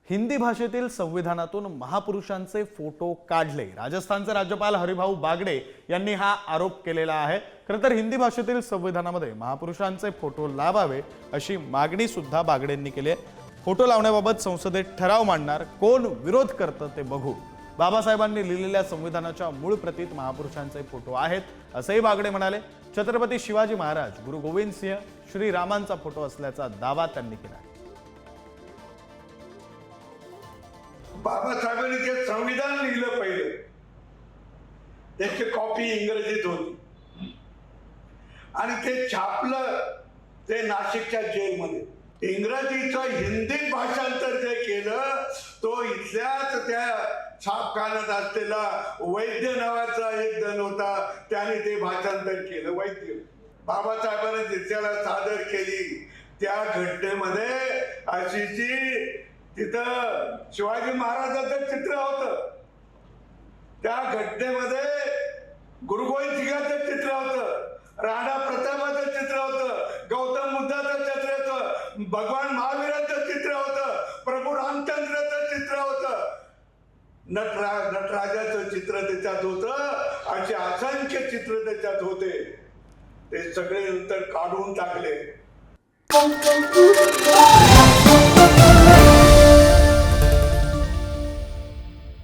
हिंदी भाषेतील संविधानातून महापुरुषांचे फोटो काढले। राजस्थानचे राज्यपाल हरिभाऊ बागडे यांनी हा आरोप केलेला आहे। खरं तर हिंदी भाषेतील संविधानामध्ये महापुरुषांचे फोटो लावावे अशी मागणी सुद्धा बागडेंनी केली आहे। फोटो लावण्याबाबत संसदेत ठराव मांडणार, कोण विरोध करतं ते बघू। बाबासाहेबांनी लिहिलेल्या संविधानाच्या मूळ प्रतीत महापुरुषांचे फोटो आहेत असेही बागडे म्हणाले। छत्रपती शिवाजी महाराज, गुरु गोविंद सिंह, श्री रामांचा फोटो असल्याचा दावा त्यांनी केला। बाबासाहेबांनी जे संविधान लिहिलं पहिलं त्याची कॉपी इंग्रजीत होती आणि ते छापलं ते नाशिकच्या जेलमध्ये। इंग्रजीचं हिंदीत भाषांतर जे केलं तो इथल्याच त्या छापखान्यात असलेला वैद्य नावाचा एक जण होता, त्याने ते भाषांतर केलं। वैद्य बाबासाहेबांनी देशाला सादर केली त्या घटनेमध्ये अशी जी तिथं शिवाजी महाराजांचं चित्र होतं, त्या घटनेमध्ये गुरु गोविंद सिंहाचं चित्र होतं, राणा प्रतापाचं चित्र होतं, गौतम बुद्धाचं चित्र होतं, भगवान महावीरांचं चित्र होतं, प्रभू रामचंद्राचं चित्र होतं, नटराजाचं चित्र त्याच्यात होतं। असे असंख्य चित्र त्याच्यात होते। ते सगळे नंतर काढून टाकले।